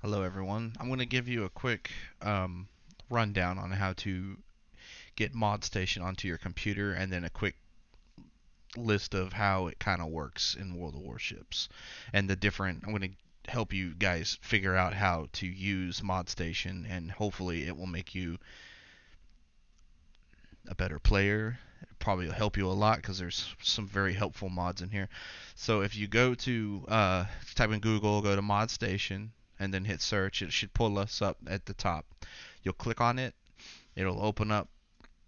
Hello, everyone. I'm going to give you a quick rundown on how to get Modstation onto your computer, and then a quick list of how it kind of works in World of Warships, and the different. I'm going to help you guys figure out how to use Modstation, and hopefully it will make you a better player. It probably will help you a lot because there's some very helpful mods in here. So if you go to type in Google, go to Modstation, and then hit search, it should pull us up at the top. You'll click on it. It'll open up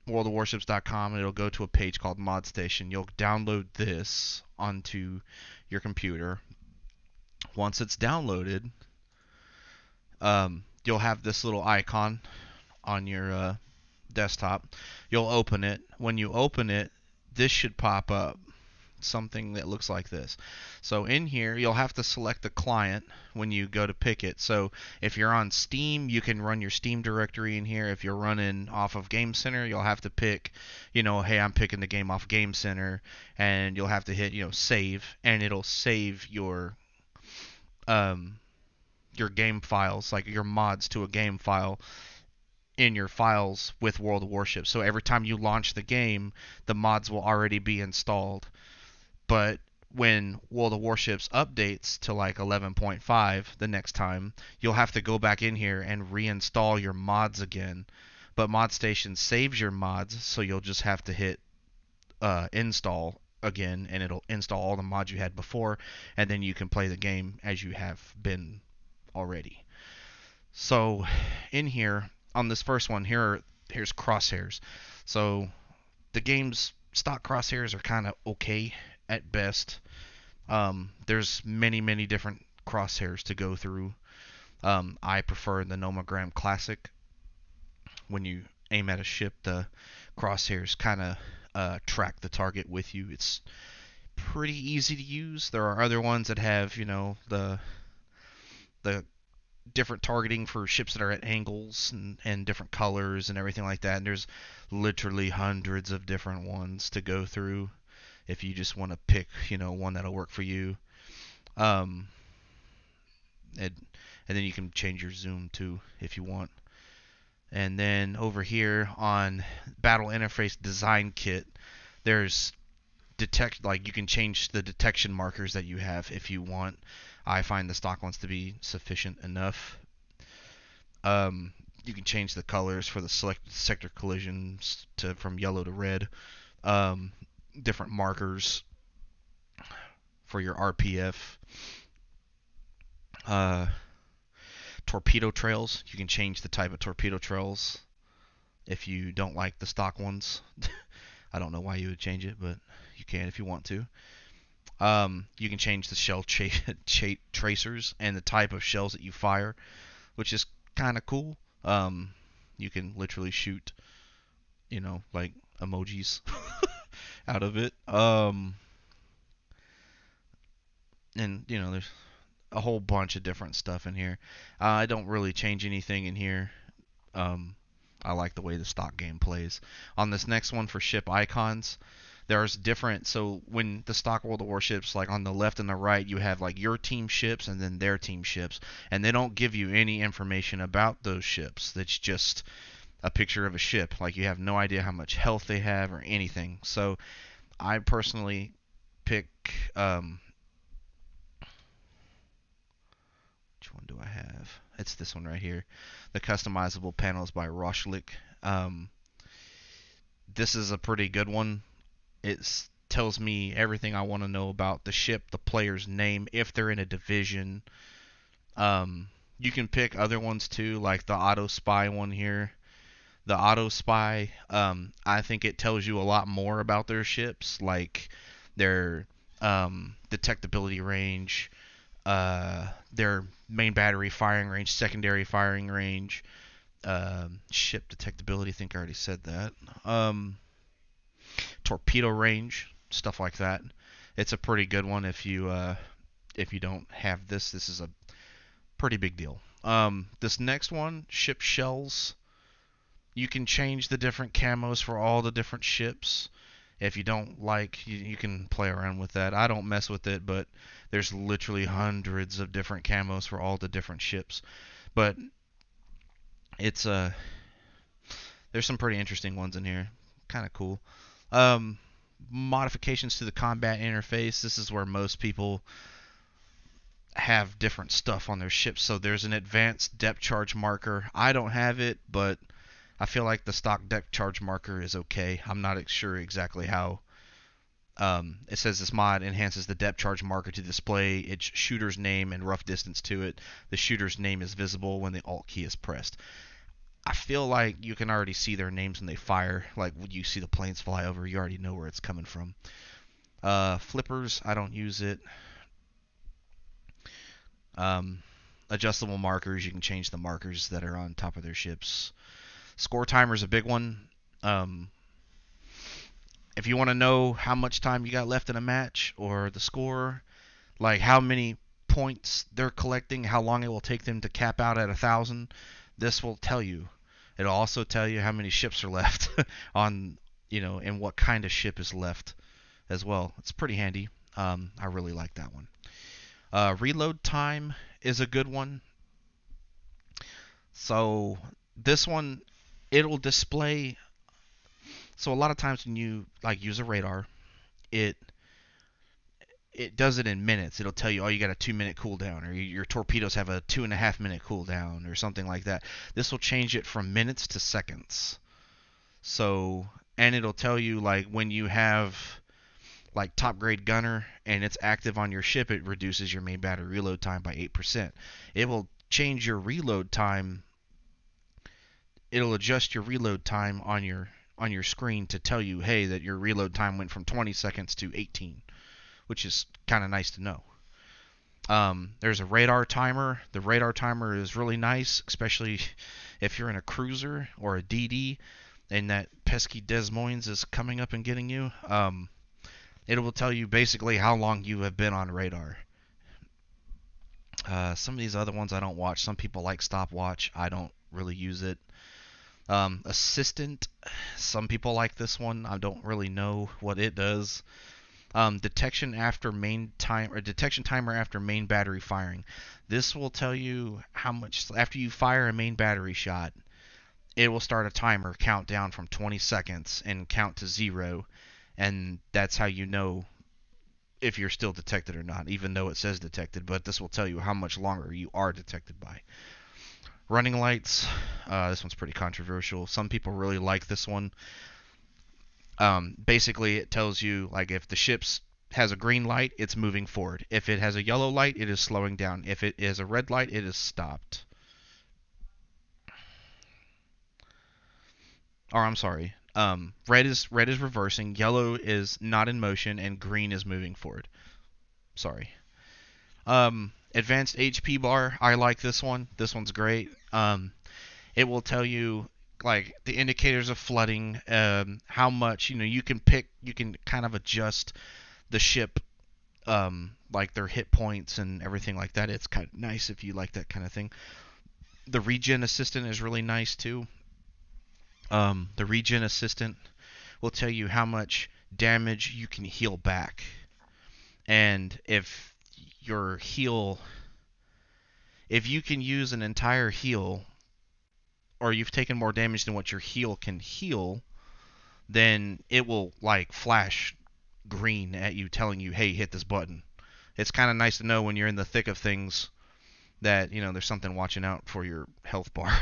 worldofwarships.com and it'll go to a page called Modstation. You'll download this onto your computer. Once it's downloaded, you'll have this little icon on your desktop. You'll open it. When you open it, this should pop up. Something that looks like this. So in here, you'll have to select the client when you go to pick it. So if you're on Steam, you can run your Steam directory in here. If you're running off of Game Center, you'll have to pick, hey, I'm picking the game off Game Center, and you'll have to hit, save, and it'll save um, your game files, like your mods to a game file in your files with World of Warships. So every time you launch the game, the mods will already be installed. But when World of Warships updates to like 11.5 the next time, you'll have to go back in here and reinstall your mods again. But Modstation saves your mods, so you'll just have to hit install again, and it'll install all the mods you had before, and then you can play the game as you have been already. So in here, on this first one, here's crosshairs. So the game's stock crosshairs are kind of okay at best. There's many different crosshairs to go through. I prefer the Nomogram Classic. When you aim at a ship, the crosshairs kind of track the target with you. It's pretty easy to use. There are other ones that have, the different targeting for ships that are at angles and different colors and everything like that. And there's literally hundreds of different ones to go through if you just want to pick, one that'll work for you. Um, and then you can change your zoom too if you want. And then over here on Battle Interface Design Kit, there's like you can change the detection markers that you have if you want. I find the stock ones to be sufficient enough. You can change the colors for the select sector collisions from yellow to red. Um, Different markers for your RPF. Uh, Torpedo trails. You can change the type of torpedo trails if you don't like the stock ones. I don't know why you would change it, but you can if you want to. You can change the shell tracers and the type of shells that you fire, which is kind of cool. You can literally shoot, like emojis out of it. And there's a whole bunch of different stuff in here. I don't really change anything in here. Um, I like the way the stock game plays. On this next one for ship icons, there's different. So when the stock World of Warships, like on the left and the right, you have like your team ships and then their team ships, and they don't give you any information about those ships. That's just a picture of a ship. Like you have no idea how much health they have or anything. So I personally pick. Which one do I have? It's this one right here. The customizable panels by Roshlik. This is a pretty good one. It tells me everything I want to know about the ship, the player's name, if they're in a division. You can pick other ones too, like the Auto Spy one here. The Auto Spy, I think it tells you a lot more about their ships, like their detectability range, their main battery firing range, secondary firing range, ship detectability. I think I already said that. Torpedo range, stuff like that. It's a pretty good one if you don't have this. This is a pretty big deal. This next one, ship shells. You can change the different camos for all the different ships. If you don't like, you can play around with that. I don't mess with it, but there's literally hundreds of different camos for all the different ships. But it's there's some pretty interesting ones in here. Kind of cool. Um, Modifications to the combat interface. This is where most people have different stuff on their ships. So there's an advanced depth charge marker. I don't have it, but I feel like the stock depth charge marker is okay. I'm not sure exactly how. It says this mod enhances the depth charge marker to display its shooter's name and rough distance to it. The shooter's name is visible when the Alt key is pressed. I feel like you can already see their names when they fire. Like when you see the planes fly over, you already know where it's coming from. Flippers, I don't use it. Um, Adjustable markers, you can change the markers that are on top of their ships. Score timer is a big one. Um, if you want to know how much time you got left in a match or the score, like how many points they're collecting, how long it will take them to cap out at 1,000, this will tell you. It'll also tell you how many ships are left on, and what kind of ship is left as well. It's pretty handy. I really like that one. Reload time is a good one. So this one, it'll display. So a lot of times when you like use a radar, it it does it in minutes. It'll tell you, oh, you got a 2 minute cooldown, or your torpedoes have a 2.5 minute cooldown, or something like that. This will change it from minutes to seconds. So, and it'll tell you like when you have like top grade gunner and it's active on your ship, it reduces your main battery reload time by 8%. It will change your reload time. It'll adjust your reload time on your screen to tell you, hey, that your reload time went from 20 seconds to 18, which is kind of nice to know. There's a radar timer. The radar timer is really nice, especially if you're in a cruiser or a DD and that pesky Des Moines is coming up and getting you. It will tell you basically how long you have been on radar. Some of these other ones I don't watch. Some people like stopwatch. I don't really use it. Assistant. Some people like this one. I don't really know what it does. Detection timer after main battery firing. This will tell you how much after you fire a main battery shot. It will start a timer countdown from 20 seconds and count to 0, and that's how you know if you're still detected or not, even though it says detected, but this will tell you how much longer you are detected by. Running lights, this one's pretty controversial. Some people really like this one. Basically, it tells you like if the ship has a green light, it's moving forward. If it has a yellow light, it is slowing down. If it is a red light, it is stopped. Or I'm sorry. Red is reversing, yellow is not in motion, and green is moving forward. Sorry. Advanced HP bar. I like this one. This one's great. It will tell you like the indicators of flooding, how much you can pick. You can kind of adjust the ship, like their hit points and everything like that. It's kind of nice if you like that kind of thing. The regen assistant is really nice too. The regen assistant will tell you how much damage you can heal back, and your heal, if you can use an entire heal, or you've taken more damage than what your heal can heal, then it will like flash green at you telling you, hey, hit this button. It's kind of nice to know when you're in the thick of things that there's something watching out for your health bar.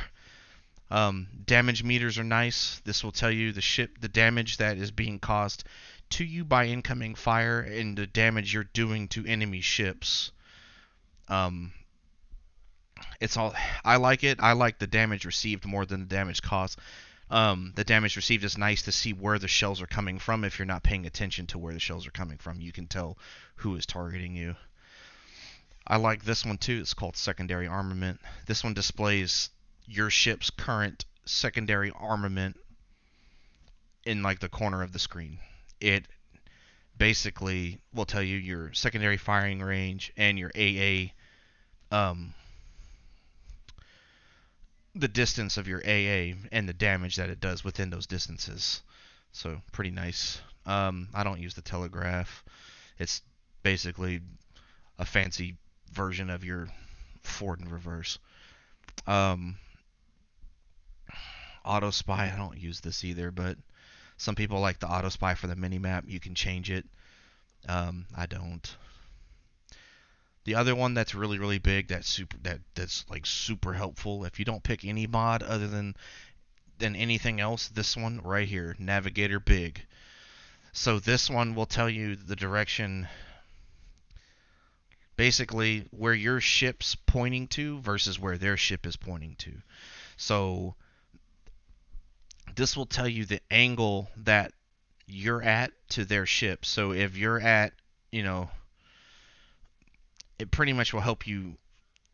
Damage meters are nice. This will tell you the damage that is being caused to you by incoming fire and the damage you're doing to enemy ships. It's all. I like it. I like the damage received more than the damage caused. The damage received is nice to see where the shells are coming from. If you're not paying attention to where the shells are coming from, you can tell who is targeting you. I like this one too. It's called secondary armament. This one displays your ship's current secondary armament in like the corner of the screen. It basically will tell you your secondary firing range and your AA, the distance of your AA and the damage that it does within those distances. So pretty nice. I don't use the telegraph. It's basically a fancy version of your Ford in reverse. Um, Auto Spy, I don't use this either, but some people like the Auto Spy for the mini map. You can change it. I don't. The other one that's really big, that's like super helpful. If you don't pick any mod other than anything else, this one right here, Navigator Big. So this one will tell you the direction, basically where your ship's pointing to versus where their ship is pointing to. So this will tell you the angle that you're at to their ship. So if you're at, you know, it pretty much will help you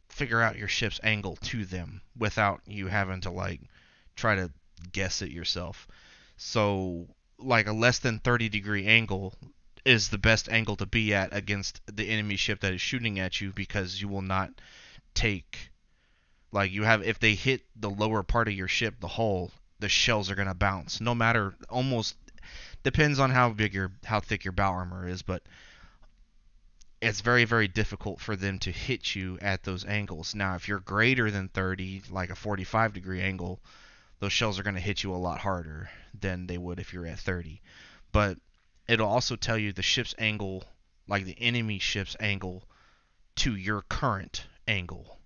figure out your ship's angle to them without you having to like try to guess it yourself. So like a less than 30-degree angle is the best angle to be at against the enemy ship that is shooting at you, because you will not take, like, you have, if they hit the lower part of your ship, the hull, the shells are going to bounce no matter, almost depends on how thick your bow armor is, but it's very difficult for them to hit you at those angles. Now, if you're greater than 30, like a 45-degree angle, those shells are going to hit you a lot harder than they would if you're at 30. But it'll also tell you the ship's angle, like the enemy ship's angle to your current angle.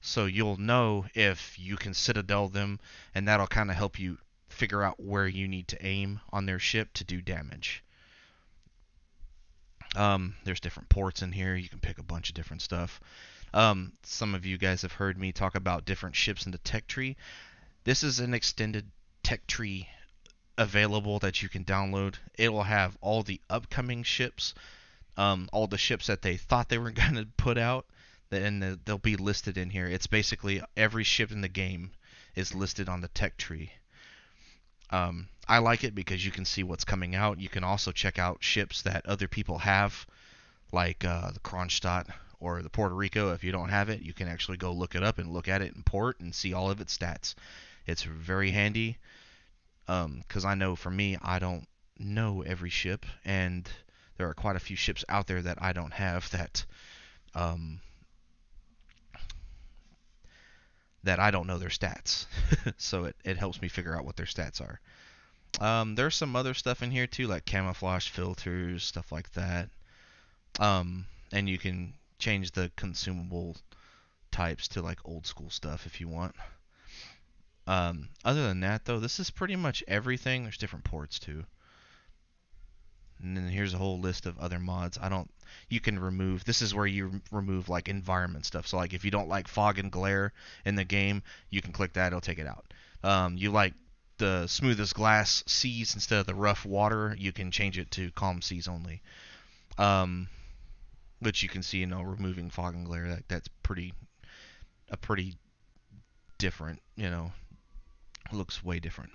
So you'll know if you can citadel them, and that'll kind of help you figure out where you need to aim on their ship to do damage. There's different ports in here. You can pick a bunch of different stuff. Some of you guys have heard me talk about different ships in the tech tree. This is an extended tech tree available that you can download. It will have all the upcoming ships, all the ships that they thought they were going to put out, and they'll be listed in here. It's basically every ship in the game is listed on the tech tree. I like it because you can see what's coming out. You can also check out ships that other people have, like the Kronstadt or the Puerto Rico. If you don't have it, you can actually go look it up and look at it in port and see all of its stats. It's very handy, because I know for me, I don't know every ship, and there are quite a few ships out there that I don't have um, that I don't know their stats. So it helps me figure out what their stats are. There's some other stuff in here too, like camouflage filters, stuff like that. And you can change the consumable types to like old school stuff if you want. Other than that, though, this is pretty much everything. There's different ports too. And then here's a whole list of other mods. You can remove, this is where you remove like environment stuff. So like if you don't like fog and glare in the game, you can click that, it'll take it out. You like the smoothest glass seas instead of the rough water, you can change it to calm seas only. Which you can see, removing fog and glare, that's pretty different, looks way different.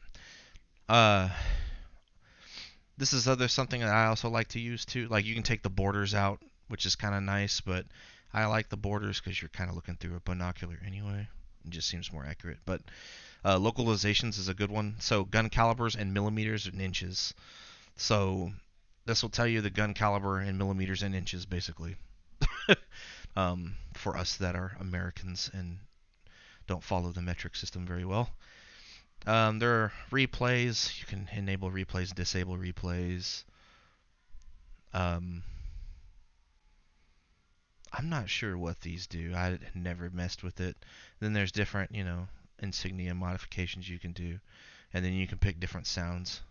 This is something that I also like to use too. Like you can take the borders out, which is kind of nice, but I like the borders because you're kind of looking through a binocular anyway. It just seems more accurate. But localizations is a good one. So gun calibers and millimeters and inches. So this will tell you the gun caliber in millimeters and inches, basically. For us that are Americans and don't follow the metric system very well. There are replays. You can enable replays, disable replays. I'm not sure what these do. I never messed with it. Then there's different, insignia modifications you can do. And then you can pick different sounds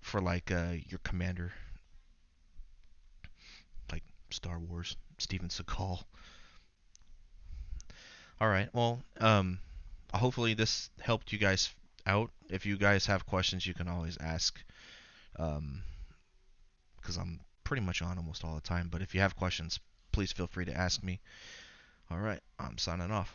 for like your commander. Like Star Wars, Steven Seagal. Alright, well, hopefully this helped you guys out. If you guys have questions, you can always ask. Because I'm pretty much on almost all the time. But if you have questions, please feel free to ask me. Alright, I'm signing off.